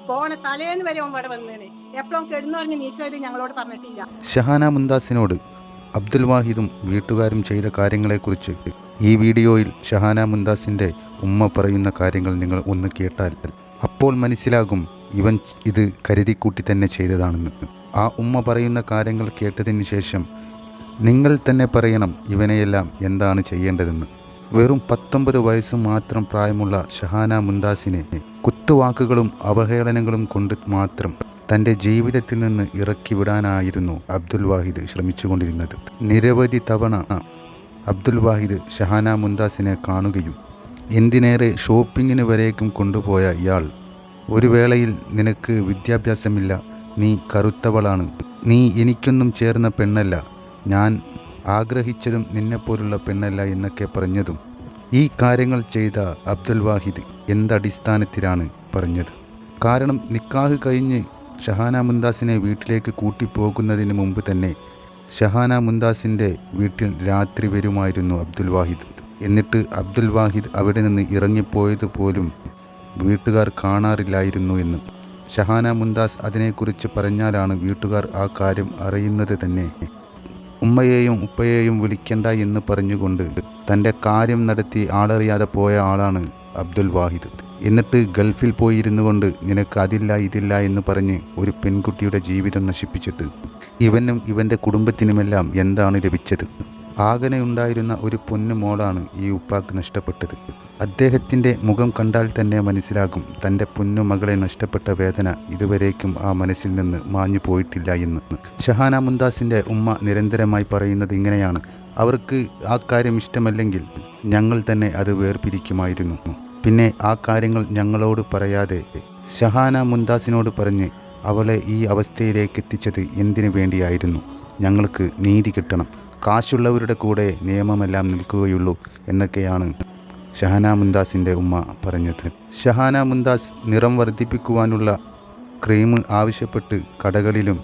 പോണ തലേന്ന് വരെ ഓൻ ഇവിടെ വന്നേണ്. എപ്പോഴും കിടന്നു പറഞ്ഞ് നീച്ചത് ഞങ്ങളോട് പറഞ്ഞിട്ടില്ല. ഷഹാന മുംതാസിനോട് അബ്ദുൽ വാഹിദും വീട്ടുകാരും ചെയ്ത കാര്യങ്ങളെക്കുറിച്ച് ഈ വീഡിയോയിൽ ഷഹാന മുംതാസിൻ്റെ ഉമ്മ പറയുന്ന കാര്യങ്ങൾ നിങ്ങൾ ഒന്ന് കേട്ടാൽ അപ്പോൾ മനസ്സിലാകും ഇവൻ ഇത് കരുതിക്കൂട്ടി തന്നെ ചെയ്തതാണെന്ന്. ആ ഉമ്മ പറയുന്ന കാര്യങ്ങൾ കേട്ടതിന് ശേഷം നിങ്ങൾ തന്നെ പറയണം ഇവനെയെല്ലാം എന്താണ് ചെയ്യേണ്ടതെന്ന്. വെറും 19 വയസ്സ് മാത്രം പ്രായമുള്ള ഷഹാന മുംതാസിനെ കുത്തുവാക്കുകളും അവഹേളനങ്ങളും കൊണ്ട് മാത്രം തൻ്റെ ജീവിതത്തിൽ നിന്ന് ഇറക്കി വിടാനായിരുന്നു അബ്ദുൽ വാഹിദ് ശ്രമിച്ചുകൊണ്ടിരുന്നത്. നിരവധി തവണ അബ്ദുൽ വാഹിദ് ഷഹാന മുംതാസിനെ കാണുകയും എന്തിനേറെ ഷോപ്പിങ്ങിന് വരേക്കും കൊണ്ടുപോയ ഇയാൾ ഒരു വേളയിൽ നിനക്ക് വിദ്യാഭ്യാസമില്ല, നീ കറുത്തവളാണ്, നീ എനിക്കൊന്നും ചേർന്ന പെണ്ണല്ല, ഞാൻ ആഗ്രഹിച്ചതും നിന്നെപ്പോലുള്ള പെണ്ണല്ല എന്നൊക്കെ പറഞ്ഞതും ഈ കാര്യങ്ങൾ ചെയ്ത അബ്ദുൽ വാഹിദ് എന്തടിസ്ഥാനത്തിലാണ് പറഞ്ഞത്? കാരണം നിക്കാഹ് കഴിഞ്ഞ് ഷഹാന മുംതാസിനെ വീട്ടിലേക്ക് കൂട്ടിപ്പോകുന്നതിന് മുമ്പ് തന്നെ ഷഹാന മുംതാസിൻ്റെ വീട്ടിൽ രാത്രി വരുമായിരുന്നു അബ്ദുൽ വാഹിദ്. എന്നിട്ട് അബ്ദുൽ വാഹിദ് അവിടെ നിന്ന് ഇറങ്ങിപ്പോയത് പോലും വീട്ടുകാർ കാണാറില്ലായിരുന്നു എന്ന്. ഷഹാന മുംതാസ് അതിനെക്കുറിച്ച് പറഞ്ഞാലാണ് വീട്ടുകാർ ആ കാര്യം അറിയുന്നത് തന്നെ. ഉമ്മയെയും ഉപ്പയെയും വിളിക്കണ്ട എന്ന് പറഞ്ഞുകൊണ്ട് തൻ്റെ കാര്യം നടത്തി ആളറിയാതെ പോയ ആളാണ് അബ്ദുൽ വാഹിദ്. എന്നിട്ട് ഗൾഫിൽ പോയിരുന്നു കൊണ്ട് നിനക്ക് അതില്ല ഇതില്ല എന്ന് പറഞ്ഞ് ഒരു പെൺകുട്ടിയുടെ ജീവിതം നശിപ്പിച്ചിട്ട് ഇവനും ഇവൻ്റെ കുടുംബത്തിനുമെല്ലാം എന്താണ് ലഭിച്ചത്? ആകനെ ഉണ്ടായിരുന്ന ഒരു പൊന്നു മോളാണ് ഈ ഉപ്പാക്ക് നഷ്ടപ്പെട്ടത്. അദ്ദേഹത്തിൻ്റെ മുഖം കണ്ടാൽ തന്നെ മനസ്സിലാകും തൻ്റെ പൊന്നു മകളെ നഷ്ടപ്പെട്ട വേദന ഇതുവരേക്കും ആ മനസ്സിൽ നിന്ന് മാഞ്ഞു പോയിട്ടില്ല എന്ന്. ഷഹാന മുംതാസിൻ്റെ ഉമ്മ നിരന്തരമായി പറയുന്നത് ഇങ്ങനെയാണ്: അവർക്ക് ആ കാര്യം ഇഷ്ടമല്ലെങ്കിൽ ഞങ്ങൾ തന്നെ അത് വേർപിരിക്കുമായിരുന്നു. പിന്നെ ആ കാര്യങ്ങൾ ഞങ്ങളോട് പറയാതെ ഷഹാന മുംതാസിനോട് പറഞ്ഞ് അവളെ ഈ അവസ്ഥയിലേക്ക് എത്തിച്ചത് എന്തിനു വേണ്ടിയായിരുന്നു? ഞങ്ങൾക്ക് നീതി കിട്ടണം, കാശുള്ളവരുടെ കൂടെ നിയമമെല്ലാം നിൽക്കുകയുള്ളൂ എന്നൊക്കെയാണ് ഷഹാന മുംതാസിൻ്റെ ഉമ്മ പറഞ്ഞത്. ഷഹാന മുംതാസ് നിറം വർദ്ധിപ്പിക്കുവാനുള്ള ക്രീം ആവശ്യപ്പെട്ട് കടകളിലും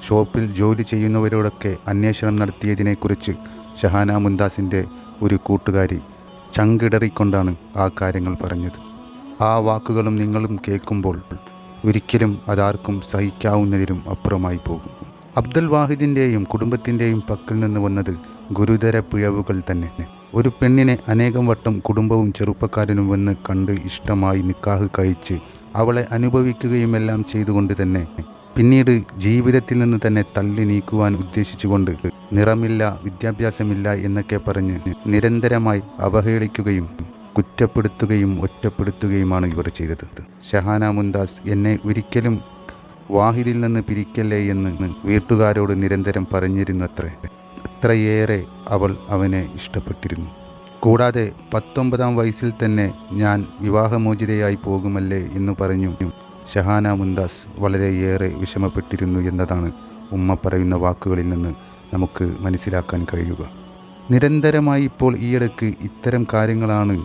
ഷോപ്പിൽ ജോലി ചെയ്യുന്നവരോടൊക്കെ അന്വേഷണം നടത്തിയതിനെക്കുറിച്ച് ഷഹാന മുംതാസിൻ്റെ ഒരു കൂട്ടുകാരി ചങ്കിടറിക്കൊണ്ടാണ് ആ കാര്യങ്ങൾ പറഞ്ഞത്. ആ വാക്കുകളും നിങ്ങളും കേൾക്കുമ്പോൾ ഒരിക്കലും അതാർക്കും സഹിക്കാവുന്നതിലും അപ്പുറമായി പോകും. അബ്ദുൽ വാഹിദിൻ്റെയും കുടുംബത്തിൻ്റെയും പക്കൽ നിന്ന് വന്നത് ഗുരുതര പിഴവുകൾ തന്നെ. ഒരു പെണ്ണിനെ അനേകം വട്ടം കുടുംബവും ചെറുപ്പക്കാരനും വന്ന് കണ്ട് ഇഷ്ടമായി നിക്കാഹ് കഴിച്ച് അവളെ അനുഭവിക്കുകയുമെല്ലാം ചെയ്തുകൊണ്ട് തന്നെ പിന്നീട് ജീവിതത്തിൽ നിന്ന് തന്നെ തള്ളി നീക്കുവാൻ ഉദ്ദേശിച്ചുകൊണ്ട് നിറമില്ല, വിദ്യാഭ്യാസമില്ല എന്നൊക്കെ പറഞ്ഞ് നിരന്തരമായി അവഹേളിക്കുകയും കുറ്റപ്പെടുത്തുകയും ഒറ്റപ്പെടുത്തുകയുമാണ് ഇവർ ചെയ്തത്. ഷഹാന മുംതാസ് എന്നെ ഒരിക്കലും വാഹിദിൽ നിന്ന് പിരിക്കല്ലേ എന്ന് വീട്ടുകാരോട് നിരന്തരം പറഞ്ഞിരുന്നത്രേ. അത്രയേറെ അവൾ അവനെ ഇഷ്ടപ്പെട്ടിരുന്നു. കൂടാതെ 19-ാം വയസ്സിൽ തന്നെ ഞാൻ വിവാഹമോചിതയായി പോകുമല്ലേ എന്ന് പറഞ്ഞു ഷഹാന മുംതാസ് വളരെയേറെ വിഷമപ്പെട്ടിരുന്നു എന്നതാണ് ഉമ്മ പറയുന്ന വാക്കുകളിൽ നിന്ന് നമുക്ക് മനസ്സിലാക്കാൻ കഴിയുക. നിരന്തരമായി ഇപ്പോൾ ഈയിടയ്ക്ക് ഇത്തരം കാര്യങ്ങളാണ്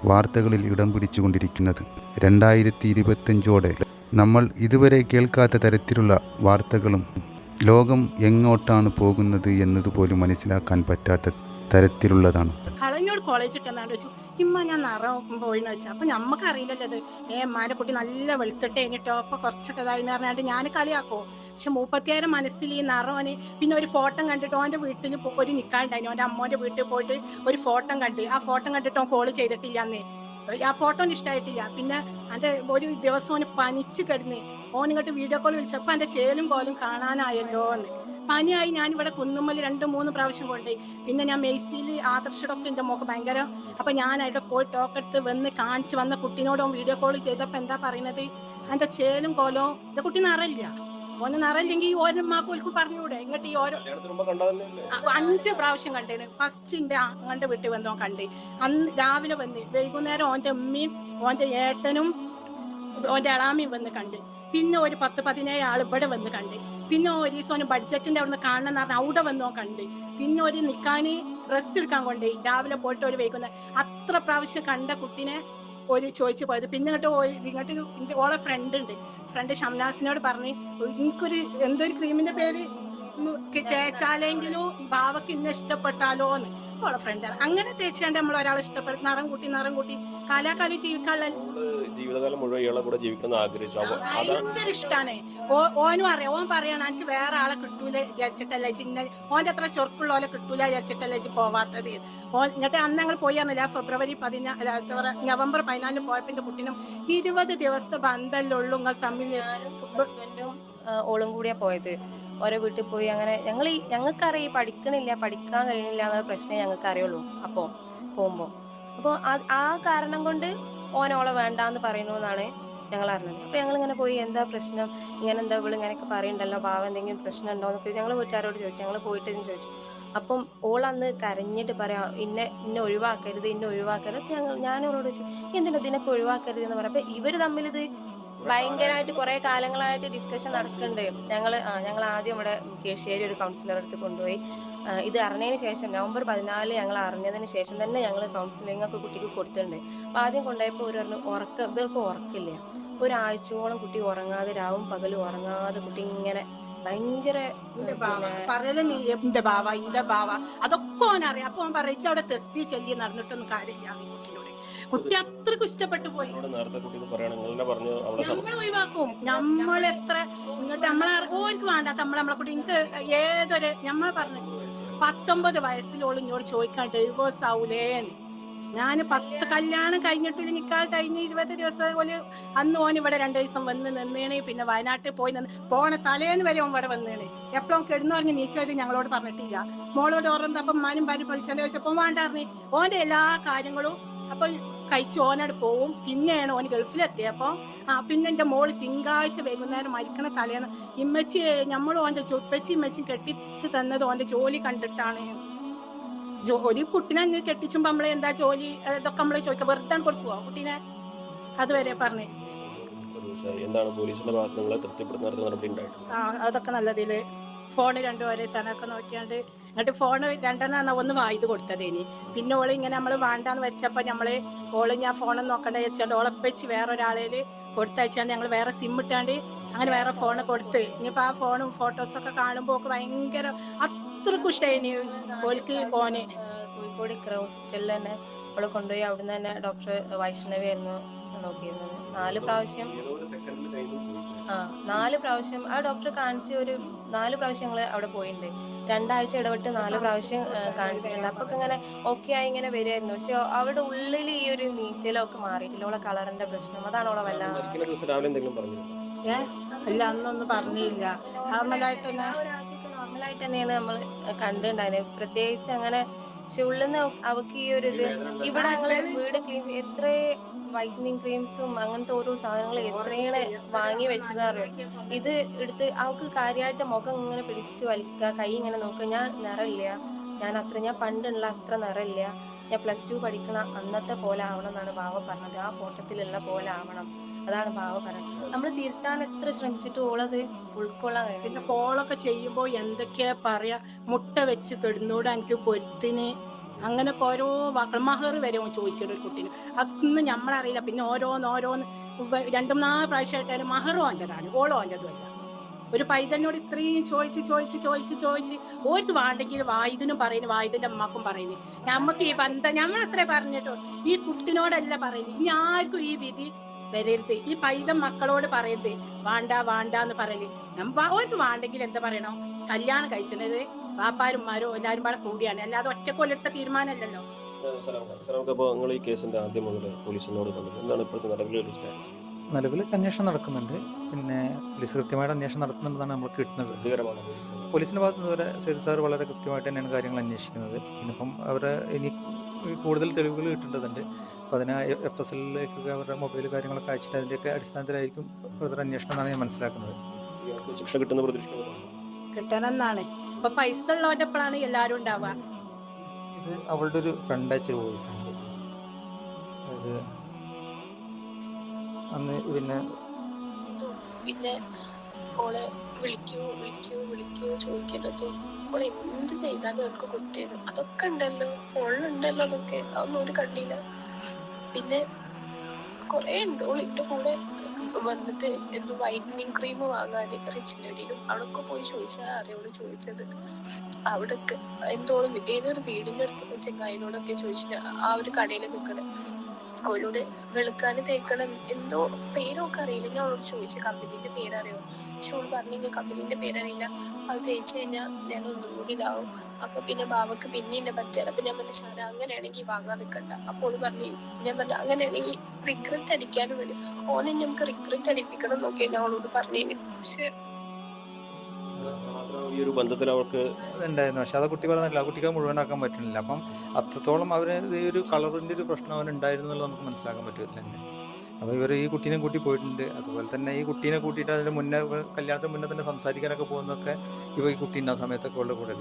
വാർത്തകളിൽ ഇടം പിടിച്ചുകൊണ്ടിരിക്കുന്നത്. 2025ഓടെ നമ്മൾ ഇതുവരെ കേൾക്കാത്ത തരത്തിലുള്ള വാർത്തകളും ലോകം എങ്ങോട്ടാണ് പോകുന്നത് എന്നതുപോലും മനസ്സിലാക്കാൻ പറ്റാത്ത തരത്തിലുള്ളതാണ്. കളഞ്ഞോട് കോളേജ് ഇട്ടെന്നാണ്ട് വെച്ചു ഇമ്മ ഞാൻ നിറം പോയിന്ന് വെച്ചാൽ അപ്പം നമുക്ക് അറിയില്ലല്ലോ അത് മാരെ കുട്ടി നല്ല വെളുത്തിട്ട് കഴിഞ്ഞിട്ടോ അപ്പൊ കുറച്ചൊക്കെ ഇതായി പറഞ്ഞാണ്ട് ഞാൻ കളിയാക്കോ. പക്ഷെ 36 മനസ്സിൽ ഈ നിറവന് പിന്നെ ഒരു ഫോട്ടോ കണ്ടിട്ട് ഓൻ്റെ വീട്ടിൽ ഒരു നിൽക്കാണ്ടായിരുന്നു. ഓൻ്റെ അമ്മോൻ്റെ വീട്ടിൽ പോയിട്ട് ഒരു ഫോട്ടോ കണ്ട് ആ ഫോട്ടോ കണ്ടിട്ട് ഓൻ കോള് ചെയ്തിട്ടില്ല അന്നേ. ആ ഫോട്ടോ ഇഷ്ടമായിട്ടില്ല. പിന്നെ എൻ്റെ ഒരു ദിവസം ഓന് പനിച്ച് കിടന്ന് ഓൻ ഇങ്ങോട്ട് വീഡിയോ കോൾ വിളിച്ചപ്പോൾ എൻ്റെ ചേലും കോലും കാണാനായല്ലോ എന്ന്. പനിയായി ഞാനിവിടെ കുന്നുമ്മൽ 2-3 പ്രാവശ്യം കൊണ്ടുപോയി. പിന്നെ ഞാൻ മെയ്സിയിൽ ആദർശടൊക്കെ എൻ്റെ മോക്ക് ഭയങ്കര. അപ്പം ഞാൻ അവിടെ പോയി ടോക്കെടുത്ത് വന്ന് കാണിച്ച് വന്ന കുട്ടീനോട് വീഡിയോ കോൾ ചെയ്തപ്പോൾ എന്താ പറയുന്നത്, എൻ്റെ ചേലും കോലോ എൻ്റെ കുട്ടി നിറയില്ല, ഓന് നിറയില്ലെങ്കിൽ ഓരോമാക്കും പറഞ്ഞൂടെ. ഇങ്ങോട്ട് ഈ ഓരോ 5 പ്രാവശ്യം കണ്ടേന്. ഫസ്റ്റ് എൻ്റെ അങ്ങോട്ട് വീട്ടിൽ വന്നോ കണ്ട്. അന്ന് രാവിലെ വന്ന് വൈകുന്നേരം ഓൻ്റെ ഉമ്മയും ഓൻ്റെ ഏട്ടനും ഓൻ്റെ എളാമയും വന്ന് കണ്ട്. പിന്നെ ഒരു 10-17 ആൾ ഇവിടെ വന്ന് കണ്ട്. പിന്നെ ഒരു ദിവസം ഓന് ബഡ്ജറ്റിൻ്റെ അവിടെ നിന്ന് കാണണമെന്ന് പറഞ്ഞാൽ അവിടെ വന്നോ കണ്ട്. പിന്നെ ഒരു നിൽക്കാൻ ഡ്രസ്സ് എടുക്കാൻ കൊണ്ടുപോയി രാവിലെ പോയിട്ട് ഒരു വൈകുന്നേരം. അത്ര പ്രാവശ്യം കണ്ട കുട്ടീനെ ഒരു ചോദിച്ചു പോയത്. പിന്നെ ഇങ്ങോട്ട് ഓളെ ഫ്രണ്ട് ഷംനാസിനോട് പറഞ്ഞ് എനിക്കൊരു എന്തൊരു ക്രീമിന്റെ പേര് തേച്ചാലെങ്കിലും ഈ ബാവക്ക് ഇന്ന് ഇഷ്ടപ്പെട്ടാലോ എന്ന് ഓളെ ഫ്രണ്ട് അങ്ങനെ തേച്ചാണ്ട് നമ്മൾ ഒരാളെ ഇഷ്ടപ്പെടും. നിറം കൂട്ടി കാലാകാലം ജീവിക്കാനുള്ള ജീവിതകാലം മുഴുവൻ ഇയാളെ കൂടെ ജീവിക്കണം ആഗ്രഹിച്ചു. ഭയങ്കര ഇഷ്ടാണ്. ഓനും അറിയാം, ഓൻ പറയണം എനിക്ക് വേറെ ആളെ കിട്ടൂല വിചാരിച്ചിട്ടല്ലേ ചിന്ന ഓൻ്റെ അത്ര ചൊറുക്കുള്ള പോലെ കിട്ടൂല വിചാരിച്ചിട്ടല്ലേ പോവാത്തത്. എന്നിട്ട് അന്ന് ഞങ്ങൾ പോയി പറഞ്ഞില്ല, ഫെബ്രുവരി 14 നവംബർ 14 പോയപ്പോ എൻ്റെ കുട്ടീനും 20 ദിവസത്തെ ബന്ധമല്ലേ ഉള്ളൂ നിങ്ങൾ തമ്മിൽ. ഹസ്ബൻഡും ഓളും കൂടിയാ പോയത്. ഓരോ വീട്ടിൽ പോയി അങ്ങനെ ഞങ്ങൾക്കറിയാം പഠിക്കണില്ല, പഠിക്കാൻ കഴിയണില്ല എന്ന പ്രശ്നം ഞങ്ങൾക്ക് അറിയുള്ളൂ അപ്പോൾ പോകുമ്പോൾ. അപ്പോൾ ആ കാരണം കൊണ്ട് ഓനോളെ വേണ്ടാന്ന് പറയുന്നു എന്നാണ് ഞങ്ങൾ അറിഞ്ഞത്. അപ്പോൾ ഞങ്ങളിങ്ങനെ പോയി എന്താ പ്രശ്നം, ഇങ്ങനെ എന്താ ഇവള് ഇങ്ങനെയൊക്കെ പറയണ്ടല്ലോ, പാവം എന്തെങ്കിലും പ്രശ്നം ഉണ്ടോ എന്നൊക്കെ ഞങ്ങൾ വീട്ടുകാരോട് ചോദിച്ചു. ഞങ്ങൾ പോയിട്ട് ചോദിച്ചു. അപ്പം ഓളന്ന് കരഞ്ഞിട്ട് പറയാം ഇന്നെ ഒഴിവാക്കരുത്, ഇന്നെ ഒഴിവാക്കരുത്. അപ്പം ഞാനോളോട് ചോദിച്ചു എന്തിനാ ഇതിനൊക്കെ ഒഴിവാക്കരുത് എന്ന് പറയാം. അപ്പം ഇവർ തമ്മിലിത് ഭയങ്കരമായിട്ട് കുറെ കാലങ്ങളായിട്ട് ഡിസ്കഷൻ നടക്കുന്നുണ്ട്. ഞങ്ങൾ ആദ്യം ഇവിടെ കേശ്ശേരി ഒരു കൗൺസിലർ അടുത്ത് കൊണ്ടുപോയി. ഇത് അറിഞ്ഞതിന് ശേഷം നവംബർ 14 ഞങ്ങൾ അറിഞ്ഞതിന് ശേഷം തന്നെ ഞങ്ങൾ കൗൺസിലിംഗ് ഒക്കെ കുട്ടിക്ക് കൊടുത്തിട്ടുണ്ട്. അപ്പം ആദ്യം കൊണ്ടുപോയപ്പോൾ ഒരു പറഞ്ഞു ഇവർക്ക് ഉറക്കില്ല. ഒരാഴ്ചയോളം കുട്ടി ഉറങ്ങാതെ, രാവും പകലും ഉറങ്ങാതെ കുട്ടി ഇങ്ങനെ ഭയങ്കര ഇന്റെ ബാവ അതൊക്കെ ഓനറിയാം. അപ്പൊ ഓൻ പറയിച്ച അവിടെ തെസ്ബി ചൊല്ലി നടന്നിട്ടൊന്നും കാര്യമില്ല. കുട്ടിനോട് കുട്ടി അത്രക്കും ഇഷ്ടപ്പെട്ടു പോയി. നമ്മൾ ഒഴിവാക്കും, നമ്മളെത്ര ഇങ്ങോട്ട് ഓർക്ക് വേണ്ടാത്ത നമ്മളെ കുട്ടി എനിക്ക് ഏതൊരു നമ്മൾ പറഞ്ഞു 19 വയസ്സിലോളം ഇങ്ങോട്ട് ചോദിക്കാൻ ഡൈവോഴ്സ് ആവൂലേന്ന്. ഞാൻ കല്യാണം കഴിഞ്ഞിട്ടില്ല, നിക്കാഹ് കഴിഞ്ഞ് 20 ദിവസം അന്ന് ഓൻ ഇവിടെ 2 ദിവസം വന്ന് നിന്നേണ്. പിന്നെ വയനാട്ടിൽ പോണ തലേന്ന് വരെ ഓൻ ഇവിടെ വന്നേണ്. എപ്പോഴും കിടന്നു പറഞ്ഞ് നീച്ചത് ഞങ്ങളോട് പറഞ്ഞിട്ടില്ല. മോളോട് ഓർമ്മ അപ്പം മാനും ഭാര്യ പൊളിച്ചെന്ന് ചോദിച്ചപ്പോൾ വേണ്ടാറിഞ്ഞ് ഓന്റെ എല്ലാ കാര്യങ്ങളും അപ്പൊ കഴിച്ച് ഓനോട് പോവും. പിന്നെയാണ് ഓന് ഗൾഫിലെത്തിയപ്പോ പിന്നെ എൻ്റെ മോള് തിങ്കളാഴ്ച വൈകുന്നേരം മരിക്കണ തലേന്ന് ഇമ്മച്ചി നമ്മൾ ഓൻ്റെ ഇമ്മച്ചി കെട്ടിച്ച് തന്നത് ഓൻ്റെ ജോലി കണ്ടിട്ടാണ്. ഒരു കുട്ടീനെ കെട്ടിച്ചുമ്പോ നമ്മളെ എന്താ ജോലി ഇതൊക്കെ നമ്മള് ചോദിക്കാം, വെറുതെ കൊടുക്കുവോ കുട്ടീനെ? അതുവരെ പറഞ്ഞു. അതൊക്കെ നല്ലതില് ഫോണ് 2 വരെ തണൊക്കെ നോക്കിയാണ്ട് എന്നിട്ട് ഫോണ് 2 ഒന്ന് വായത് കൊടുത്തതേനി. പിന്നെ ഓള് ഇങ്ങനെ നമ്മള് വേണ്ടാന്ന് വെച്ചപ്പോ ഞാൻ ഫോണൊന്നും നോക്കണ്ട വെച്ചാണ്ട് ഓളെപ്പച്ച് വേറൊരാളേല് കൊടുത്തയച്ചാണ്ട് ഞങ്ങൾ വേറെ സിം ഇട്ടാണ്ട് അങ്ങനെ വേറെ ഫോണ് കൊടുത്ത്. ഇനിയിപ്പോ ആ ഫോണും ഫോട്ടോസൊക്കെ കാണുമ്പോ ഒക്കെ ഭയങ്കര അത്രക്കും ഇഷ്ടമായി ഓൾക്ക് ഓന്. കോഴിക്കോട് ഇക്ര ഹോസ്പിറ്റലിൽ തന്നെ അവളെ കൊണ്ടുപോയി. അവിടുന്ന് തന്നെ ഡോക്ടർ വൈഷ്ണവി ആയിരുന്നു നോക്കിയിരുന്നത്. 4 പ്രാവശ്യം ആ ഡോക്ടറെ കാണിച്ച് ഒരു 4 പ്രാവശ്യം ഞങ്ങൾ അവിടെ പോയിട്ടുണ്ട്. 2 ആഴ്ച ഇടവിട്ട് 4 പ്രാവശ്യം കാണിച്ചിട്ടുണ്ട്. അപ്പൊ ഇങ്ങനെ ഓക്കെ ആയി ഇങ്ങനെ വരുമായിരുന്നു. പക്ഷെ അവളുടെ ഉള്ളിൽ ഈ ഒരു നീറ്റലൊക്കെ മാറിയിട്ടില്ല. അവളെ കളറിന്റെ പ്രശ്നം അതാണ് അവളെ വല്ലാതെ. അല്ല അന്നൊന്നും പറഞ്ഞില്ല. നോർമലായിട്ട് തന്നെയാണ് നമ്മൾ കണ്ടിട്ടുണ്ടായത്. പ്രത്യേകിച്ച് അങ്ങനെ പക്ഷെ ഉള്ളിന്ന് അവക്ക് ഈ ഒരു ഇത് ഇവിടെ ഞങ്ങള് വീട് ക്ലീൻ എത്ര വൈറ്റനിങ് ക്രീംസും അങ്ങനത്തെ ഓരോ സാധനങ്ങൾ എത്രയാണ് വാങ്ങി വെച്ചതാ അറിയോ. ഇത് എടുത്ത് അവക്ക് കാര്യമായിട്ട് മുഖം ഇങ്ങനെ പിടിച്ച് വലിക്കുക, കൈ ഇങ്ങനെ നോക്കുക. ഞാൻ പണ്ടുള്ള അത്ര നിറമില്ല, ഞാൻ +2 പഠിക്കണ അന്നത്തെ പോലെ ആവണം എന്നാണ് ബാവ പറഞ്ഞത്. ആ ഫോട്ടത്തിലുള്ള പോലെ ആവണം, അതാണ് ബാവ പറഞ്ഞത്. നമ്മൾ തിരുത്താൻ എത്ര ശ്രമിച്ചിട്ട് ഓളത് ഉൾക്കൊള്ളാൻ കഴിയും. പിന്നെ കോളൊക്കെ ചെയ്യുമ്പോ എന്തൊക്കെയാ പറയാ, മുട്ട വെച്ച് കിടന്നൂടെ എനിക്ക് പൊരുത്തിന്, അങ്ങനൊക്കെ ഓരോ വാക്കൾ മഹർ വരെ ചോദിച്ചിട്ട് ഒരു കുട്ടീന്. അതൊന്നും നമ്മളറിയില്ല. പിന്നെ ഓരോന്ന് 2-4 പ്രാവശ്യമായിട്ടാണ് മഹറും ഓൻ്റെതാണ്, ഓളോ ഓൻ്റെതുമല്ല. ഒരു പൈതലിനോട് ഇത്രയും ചോദിച്ച് ഓർക്ക് വേണ്ടെങ്കിൽ വായുദിനും പറയുന്നു, വായുദിന്റെ അമ്മക്കും പറയുന്നു. ഞമ്മക്ക് ഈ ബന്ധം ഞമ്മളത്രേ പറഞ്ഞിട്ടോ ഈ കുട്ടിനോടല്ല പറയുന്നത്. ഇനി ആർക്കും ഈ വിധി വരരുത്. ഈ പൈതം മക്കളോട് പറയരുത് വേണ്ടാന്ന് പറയല്. ഓർക്ക് വേണ്ടെങ്കിൽ എന്താ പറയണോ, കല്യാണം കഴിച്ചിട്ട് വാപ്പാരുമാരോ എല്ലാരും പാടെ കൂടിയാണ്, അല്ലാതെ ഒറ്റക്കൊല്ലെടുത്ത തീരുമാനമല്ലല്ലോ. നിലവിൽ അന്വേഷണം നടക്കുന്നുണ്ട്. പിന്നെ പോലീസ് കൃത്യമായിട്ട് അന്വേഷണം നടത്തുന്നുണ്ടെന്നാണ് നമ്മൾ കിട്ടുന്നത്. പോലീസിന്റെ ഭാഗത്ത് നിന്ന് ഇതുവരെ സെയ്ദ് സാർ വളരെ കൃത്യമായിട്ട് തന്നെയാണ് കാര്യങ്ങൾ അന്വേഷിക്കുന്നത്. ഇനിയിപ്പം അവരെ ഇനി കൂടുതൽ തെളിവുകൾ കിട്ടേണ്ടതുണ്ട്. അപ്പോൾ അതിന് FSLലേക്കൊക്കെ അവരുടെ മൊബൈൽ കാര്യങ്ങളൊക്കെ അയച്ചിട്ട് അതിൻ്റെയൊക്കെ അടിസ്ഥാനത്തിലായിരിക്കും ഫർദർ അന്വേഷണം എന്നാണ് ഞാൻ മനസ്സിലാക്കുന്നത്. ശിക്ഷ കിട്ടുന്ന പ്രതീക്ഷ കിട്ടണമെന്നാണ്. ഇപ്പൊ പൈസ ഉള്ളവരെപ്പോഴാണ് എല്ലാവരും ഉണ്ടാവുക. ഇത് അവളുടെ ഒരു ഫ്രണ്ട് അയച്ചൊരു വോയിസ് ആണ്. അത് അന്ന് പിന്നെ ഓളെ വിളിക്കൂ ചോദിക്കേണ്ടതും ഓളെ എന്ത് ചെയ്താലും അവർക്ക് കുത്തിയിരുന്നു. അതൊക്കെ ഉണ്ടല്ലോ, ഫോണിലുണ്ടല്ലോ, അതൊന്നും ഒരു കണ്ടില്ല. പിന്നെ കൊറേ ഉണ്ട്. ഓളിന്റെ കൂടെ വന്നിട്ട് എന്തോ വൈറ്റനിങ് ക്രീം വാങ്ങാന് റിച്ച് ലേഡിയിലും അവിടൊക്കെ പോയി ചോദിച്ചാൽ അറിയോള് ചോദിച്ചത്. അവിടൊക്കെ എന്തോളം ഏതൊരു വീടിന്റെ അടുത്ത് ചെങ്ങായിനോടൊക്കെ ചോദിച്ചിട്ട് ആ ഒരു കടയിൽ നിൽക്കണേ. അവരോട് വെളുക്കാൻ തേക്കണം എന്തോ പേരൊക്കെ അറിയില്ല. ഞാൻ അവളോട് ചോദിച്ചു കമ്പനീന്റെ പേരറിയോ, പക്ഷെ അവള് പറഞ്ഞു കമ്പനീന്റെ പേരറിയില്ല, അത് തേച്ച് കഴിഞ്ഞാൽ ഞാൻ ഒന്നും കൂടി ഇതാവും, അപ്പൊ പിന്നെ ബാവക്ക് പിന്നെ എന്നെ പറ്റിയാൽ. അപ്പൊ ഞാൻ പറഞ്ഞു സാറേ അങ്ങനെയാണെങ്കിൽ വാങ്ങാൻ നിൽക്കണ്ട. അപ്പോൾ അവള് പറഞ്ഞു, ഞാൻ പറഞ്ഞു അങ്ങനെയാണെങ്കിൽ റിഗ്രറ്റ് അടിക്കാനും വേണ്ടി ഓനെ നമുക്ക് റിഗ്രറ്റ് അടിപ്പിക്കണം എന്നൊക്കെ ഞാൻ അവളോട് പറഞ്ഞു. പക്ഷെ ഈ ഒരു ബന്ധത്തിൽ അവൾക്ക് അതുണ്ടായിരുന്നു. പക്ഷെ അത് കുട്ടി പറഞ്ഞില്ല, ആ കുട്ടിക്ക് അത് മുഴുവനാക്കാൻ പറ്റുന്നില്ല. അപ്പം അത്രത്തോളം അവന് ഈ ഒരു കളറിൻ്റെ ഒരു പ്രശ്നം അവനുണ്ടായിരുന്നു എന്നുള്ളത് നമുക്ക് മനസ്സിലാക്കാൻ പറ്റും ഇതിൽ തന്നെ. അപ്പോൾ ഇവർ ഈ കുട്ടീനെ കൂട്ടി പോയിട്ടുണ്ട്. അതുപോലെ തന്നെ ഈ കുട്ടീനെ കൂട്ടിയിട്ട് അതിന് മുന്നേ കല്യാണത്തിന് മുന്നേ തന്നെ സംസാരിക്കാനൊക്കെ പോകുന്നതൊക്കെ ഈ കുട്ടീൻ്റെ ആ സമയത്തൊക്കെ ഉള്ള കൂടെ